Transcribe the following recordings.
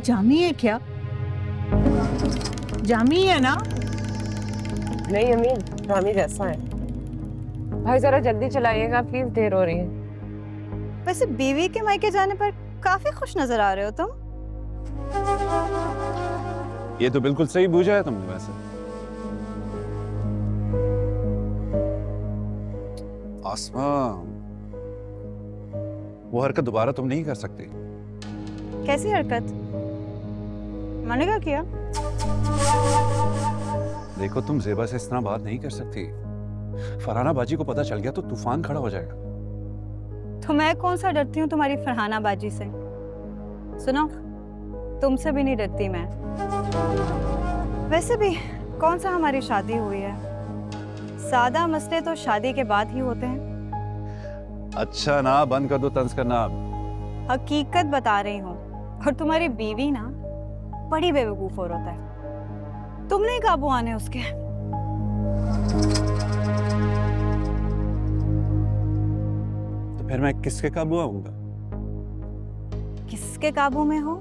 जामी है क्या? जामी है ना? नहीं अम्मी, जामी जैसा है। भाई जरा जल्दी चलाइएगा प्लीज, देर हो रही है। वैसे बीवी के मायके जाने पर काफी खुश नजर आ रहे हो तुम। ये तो बिल्कुल सही बूझा है तुमने वैसे। आसमा, वो हरकत दोबारा तुम नहीं कर सकती। कैसी हरकत? मैंने क्या किया? देखो, तुम ज़ेबा से इस तरह बात नहीं कर सकती। फरहाना बाजी को पता चल गया तो तूफान खड़ा हो जाएगा। तो मैं कौन सा डरती हूँ तुम्हारी फरहाना बाजी से? सुनो, तुमसे भी नहीं डरती मैं। वैसे भी कौन सा हमारी शादी हुई है? सादा मसले तो शादी के बाद ही होते हैं। अच्छा ना, बंद कर दो तंज करना। हकीकत बता रही हूँ। और तुम्हारी बीवी ना बड़ी बेवकूफ औरत है। तुम नहीं काबू आने उसके। तो फिर मैं किसके काबू आऊंगा? किसके काबू में हो?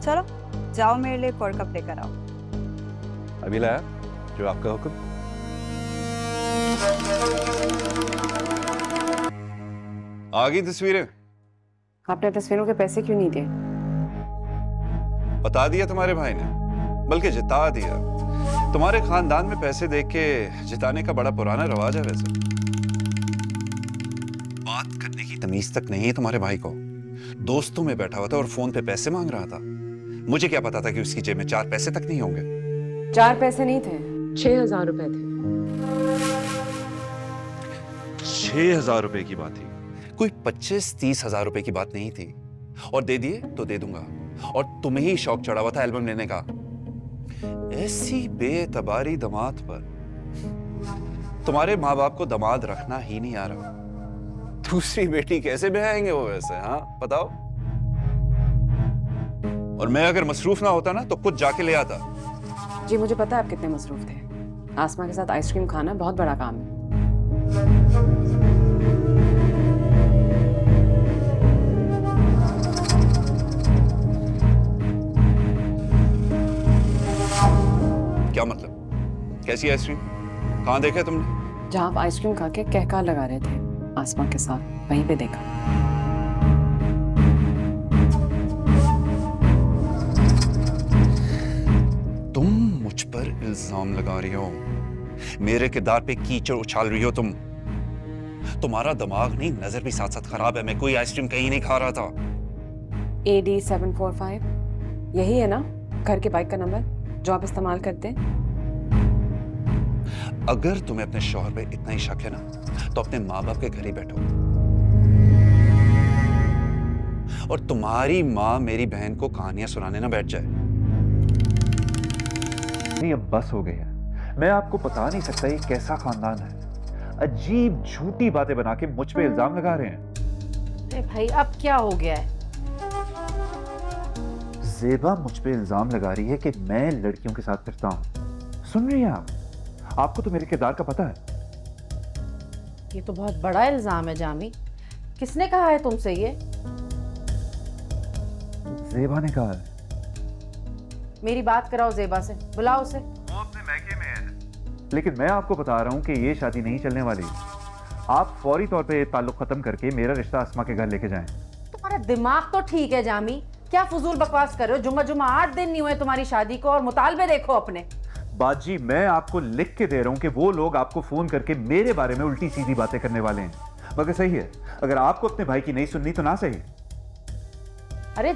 चलो जाओ, मेरे लिए कोल्ड कप लेकर आओ। अभी लाया, जो आपका हुक्म। आ गई तस्वीरें? आपने तस्वीरों के पैसे क्यों नहीं दिए? बता दिया तुम्हारे भाई ने, बल्कि जिता दिया। तुम्हारे खानदान में पैसे देख के जिताने का बड़ा पुराना रवाज है वैसे। बात करने की तमीज तक नहीं है तुम्हारे भाई को। दोस्तों में बैठा हुआ था और फोन पे पैसे मांग रहा था। मुझे क्या पता था कि उसकी जेब में 4 पैसे तक नहीं होंगे। 4 पैसे नहीं थे, 6,000 रुपए थे। 6,000 रुपए की बात थी, कोई 25-30 हजार रुपए की बात नहीं थी। और दे दिए तो दे दूंगा। और तुम्हें ही शौक चढ़ा हुआ था एल्बम लेने का। ऐसी बेतबारी दामाद पर। तुम्हारे माँ बाप को दामाद रखना ही नहीं आ रहा। दूसरी बेटी कैसे ब्याएंगे वो वैसे? हाँ बताओ। और मैं अगर मसरूफ ना होता ना तो खुद जाके ले आता। जी मुझे पता है आप कितने मसरूफ थे। आसमा के साथ आइसक्रीम खाना बहुत बड़ा काम है। क्या मतलब? कैसी आइसक्रीम? कहाँ देखा है तुमने? जहाँ आप आइसक्रीम खा के कहका लगा रहे थे आसमा के साथ, वहीं पे देखा। तुम मुझ पर इल्जाम लगा रही हो, मेरे किरदार पे कीचड़ उछाल रही हो तुम। तुम्हारा दिमाग नहीं, नजर भी साथ साथ खराब है। मैं कोई आइसक्रीम कहीं नहीं खा रहा था। AD745 यही है ना घर के बाइक का नंबर जो आप इस्तेमाल करते हैं? अगर तुम्हें अपने शौहर पे इतना ही शक है ना, तो अपने माँ बाप के घर ही बैठो। और तुम्हारी माँ मेरी बहन को कहानियां सुनाने ना बैठ जाए। नहीं, अब बस हो गई है। मैं आपको बता नहीं सकता ये कैसा खानदान है। अजीब झूठी बातें बना के मुझ पे इल्जाम लगा रहे हैं। अरे भाई अब क्या हो गया है? ज़ेबा मुझ पे इल्जाम लगा रही है कि मैं लड़कियों के साथ फिरता हूं। सुन रही हैं आप? आपको तो मेरे किरदार का पता है। ये तो बहुत बड़ा इल्जाम है जामी। किसने कहा है तुमसे ये? ज़ेबा ने कहा है। मेरी बात कराओ ज़ेबा से, बुलाओ उसे। वो अपने मैके में है। लेकिन मैं आपको बता रहा हूं कि ये शादी नहीं चलने वाली। आप फौरी तौर पे ताल्लुक खत्म करके मेरा रिश्ता आसमा के घर लेके जाएं। तुम्हारा दिमाग तो ठीक है जामी, क्या फजूल बकवास कर रहे हो? जुम्मा 8 दिन नहीं हुए तुम्हारी शादी को और मुतालबे देखो अपने। बाजी, मैं आपको लिख के दे रहा हूं कि वो लोग आपको फोन करके मेरे बारे में उल्टी सीधी बातें करने वाले हैं। मगर सही है, अगर आपको अपने भाई की नहीं सुननी तो ना सही। अरे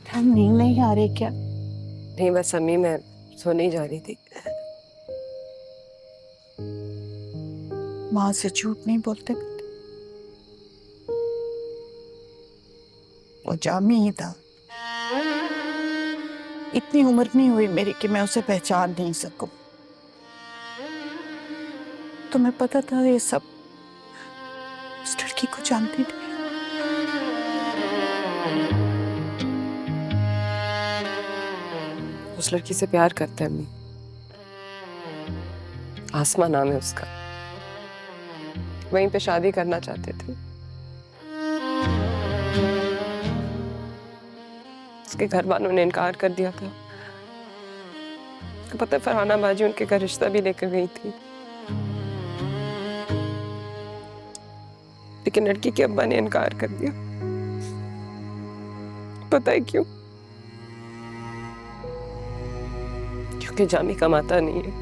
हम नींद नहीं आ रही क्या? नहीं बस अम्मी, मैं सोने ही जा रही थी। माँ से झूठ नहीं बोलते। वो जामी ही था। इतनी उम्र नहीं हुई मेरी कि मैं उसे पहचान नहीं सकूं। तुम्हें पता था ये सब उस लड़की को जानती थी। उस लड़की से प्यार करते हैं अम्मी। आसमा नाम है उसका। वहीं पे शादी करना चाहते थे। उसके घर वालों ने इनकार कर दिया था। पता है फरहाना बाजी उनके घर रिश्ता भी लेकर गई थी, लेकिन लड़की के अब्बा ने इनकार कर दिया। पता है क्यों? क्योंकि जामी कमाता नहीं है।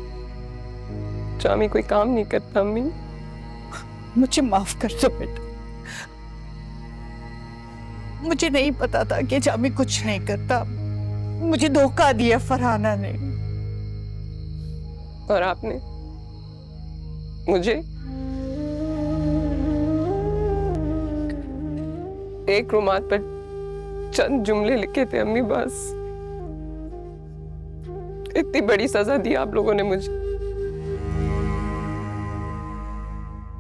जामी कोई काम नहीं करता अम्मी। मुझे माफ कर दो बेटा। मुझे नहीं पता था कि जामी कुछ नहीं करता। मुझे धोखा दिया फरहाना ने। और आपने मुझे एक रुमाल पर चंद जुमले लिखे थे अम्मी, बस। इतनी बड़ी सजा दी आप लोगों ने मुझे।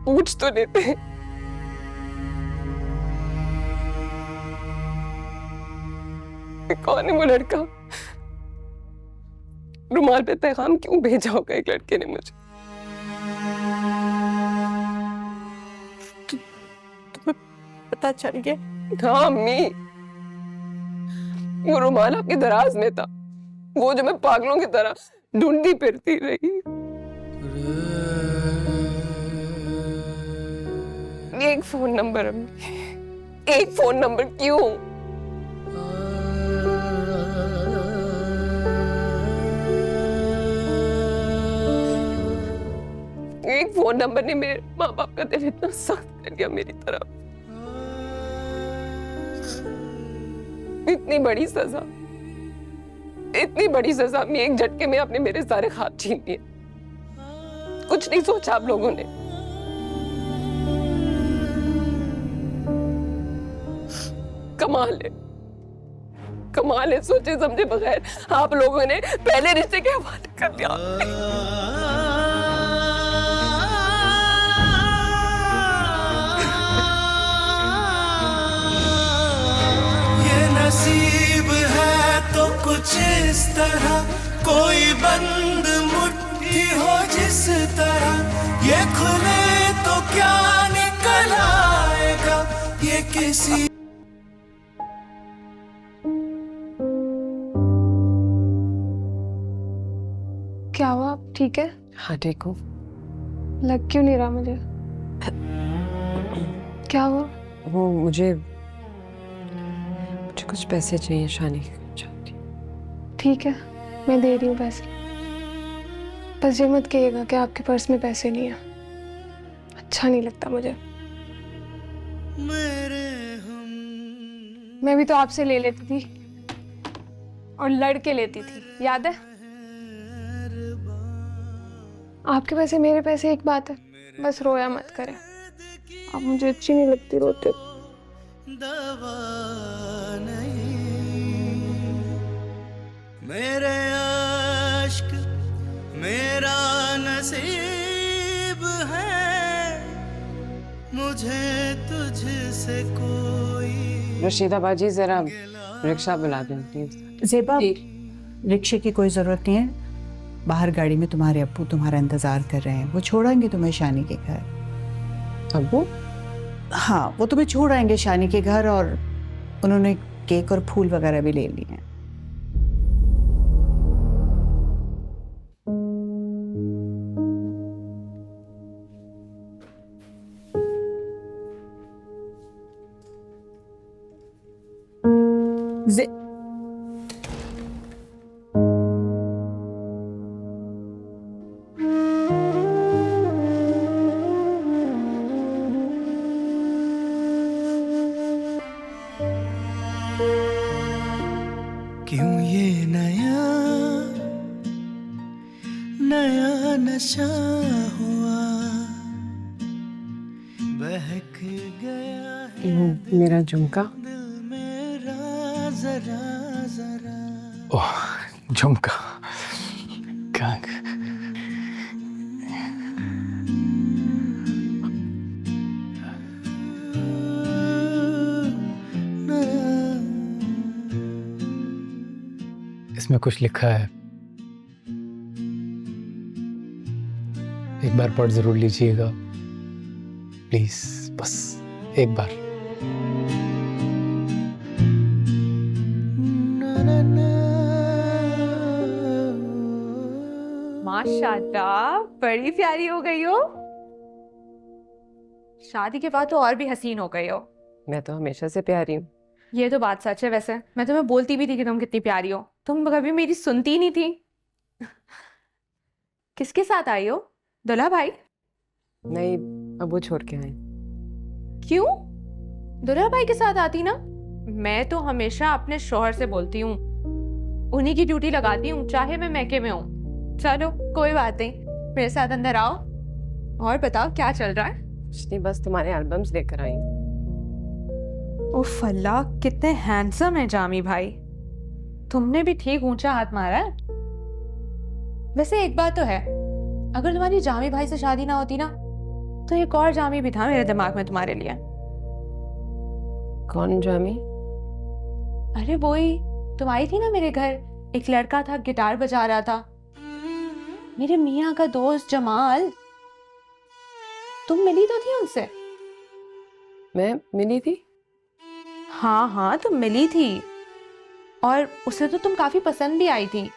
पूछ तो लेते। कौन है वो लड़का? रुमाल पे पैगाम क्यों भेजा होगा एक लड़के ने मुझे? तुम्हें पता चल गया? हाँ अम्मी, वो रुमाल आपकी दराज में था, वो जो मैं पागलों की तरह ढूंढती फिरती रही। एक फोन नंबर अम्मी, एक फोन नंबर क्यों? एक फोन नंबर ने मेरे माँ बाप का दिल इतना सख्त कर दिया मेरी तरफ। इतनी बड़ी सजा, इतनी बड़ी सजा में एक झटके में आपने मेरे सारे ख्वाब छीन लिए। कुछ नहीं सोचा आप लोगों ने। कमाल है, सोचे समझे बगैर आप लोगों ने पहले रिश्ते के हवाले कर दिया। नसीब है तो कुछ इस तरह, कोई बंद मुट्ठी हो जिस तरह, ये खुले तो क्या निकल आएगा, ये किसी। क्या हुआ? आप ठीक है? हाँ ठीक हूँ। लग क्यों नहीं रहा मुझे? क्या हुआ? वो मुझे कुछ पैसे चाहिए, शानी चाहती। ठीक है, मैं दे रही हूँ पैसे। बस ये मत कहिएगा कि आपके पर्स में पैसे नहीं है। अच्छा नहीं लगता मुझे। मैं भी तो आपसे ले लेती थी और लड़ के लेती थी, याद है? आपके पैसे मेरे पैसे एक बात है, बस रोया मत करें। आप मुझे अच्छी नहीं लगती रोते। मेरे आश्क मेरा नसीब है, मुझे तुझसे कोई। रशीदा बाजी जरा रिक्शा बुला दें प्लीज। ज़ेबा, रिक्शे की कोई ज़रूरत नहीं है। बाहर गाड़ी में तुम्हारे अप्पू तुम्हारा इंतज़ार कर रहे हैं। वो छोड़ेंगे तुम्हें शानी के घर। अब्बू? हाँ, वो तुम्हें छोड़ आएंगे शानी के घर, और उन्होंने केक और फूल वगैरह भी ले लिए हैं। क्यों ये नया नया नशा हुआ, बहक गया है मेरा झुमका। दिल मेरा जरा जरा। ओह झुमका कंग इसमें कुछ लिखा है, एक बार पढ़ जरूर लीजिएगा प्लीज, बस एक बार। माशाल्लाह, बड़ी प्यारी हो गई हो। शादी के बाद तो और भी हसीन हो गई हो। मैं तो हमेशा से प्यारी हूँ। ये तो बात सच है। वैसे मैं तुम्हें बोलती भी थी कि तुम कितनी प्यारी हो, तुम कभी मेरी सुनती नहीं थी। किसके साथ आई हो? दुल्हा भाई? नहीं, अब वो छोड़ के आए। क्यों? दुल्हा भाई के साथ आती ना। मैं तो हमेशा अपने शौहर से बोलती हूँ, उन्हीं की ड्यूटी लगाती हूँ, चाहे मैं मैके में हूँ। चलो कोई बात नहीं, मेरे साथ अंदर आओ और बताओ क्या चल रहा है। कुछ नहीं, बस तुम्हारे एल्बम्स लेकर आई हूँ। उफ अल्लाह, कितने हैंडसम है जामी भाई। तुमने भी ठीक ऊंचा हाथ मारा है। वैसे एक बात तो है, अगर तुम्हारी जामी भाई से शादी ना होती ना, तो एक और जामी भी था मेरे दिमाग में तुम्हारे लिए। कौन जामी? अरे वही, तुम आई थी ना मेरे घर, एक लड़का था गिटार बजा रहा था, मेरे मियाँ का दोस्त जमाल। तुम मिली तो थी उनसे? मैं मिली थी? हाँ हाँ, तुम मिली थी और उसे तो तुम काफी पसंद भी आई थी।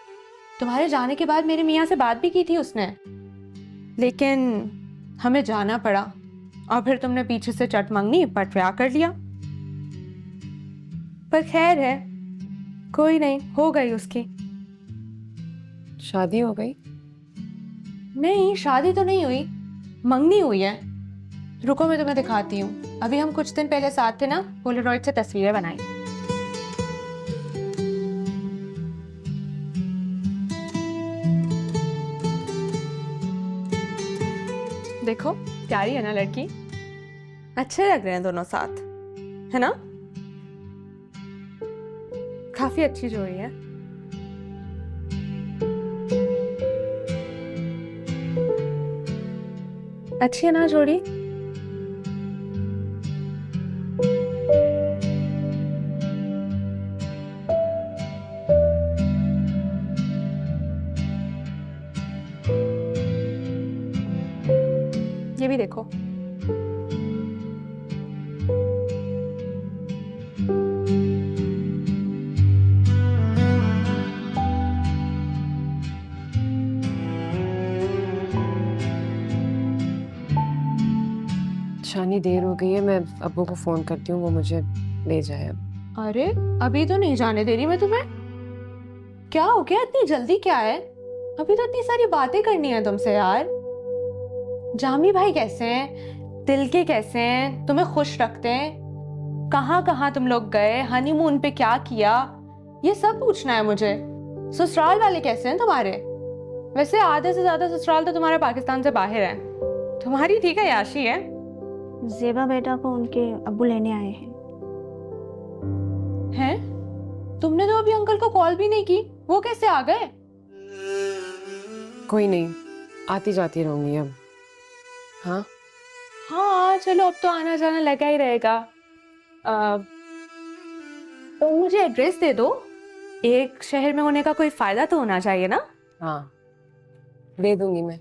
तुम्हारे जाने के बाद मेरे मियाँ से बात भी की थी उसने, लेकिन हमें जाना पड़ा और फिर तुमने पीछे से चट मंगनी, पट ब्याह कर लिया। पर खैर है, कोई नहीं, हो गई उसकी शादी हो गई? नहीं, शादी तो नहीं हुई, मंगनी हुई है। रुको मैं तुम्हें दिखाती हूँ। अभी हम कुछ दिन पहले साथ थे ना, पोलरॉइड से तस्वीरें बनाई। देखो प्यारी है ना लड़की, अच्छे लग रहे हैं दोनों साथ, है ना? काफी अच्छी जोड़ी है। अच्छी है ना जोड़ी? ये भी देखो। शानी, देर हो गई है, मैं अब्बू को फोन करती हूँ, वो मुझे ले जाए अब। अरे अभी तो नहीं जाने दे रही मैं तुम्हें। क्या हो गया, इतनी जल्दी क्या है? अभी तो इतनी सारी बातें करनी है तुमसे यार। जामी भाई कैसे हैं? दिल के कैसे हैं? तुम्हें खुश रखते हैं? कहाँ कहाँ तुम लोग गए? हनीमून पे क्या किया? ये सब पूछना है मुझे। ससुराल वाले कैसे हैं तुम्हारे? वैसे आधे से ज्यादा ससुराल तो तुम्हारा पाकिस्तान से बाहर है। तुम्हारी ठीक है याशी है। ज़ेबा बेटा को उनके अब्बू लेने आए हैं? तुमने तो अभी अंकल को कॉल भी नहीं की, वो कैसे आ गए? कोई नहीं, आती जाती रहूंगी अब। हाँ हाँ चलो, अब तो आना जाना लगा ही रहेगा। तो मुझे एड्रेस दे दो। एक शहर में होने का कोई फायदा तो होना चाहिए ना? हाँ, दे दूंगी मैं।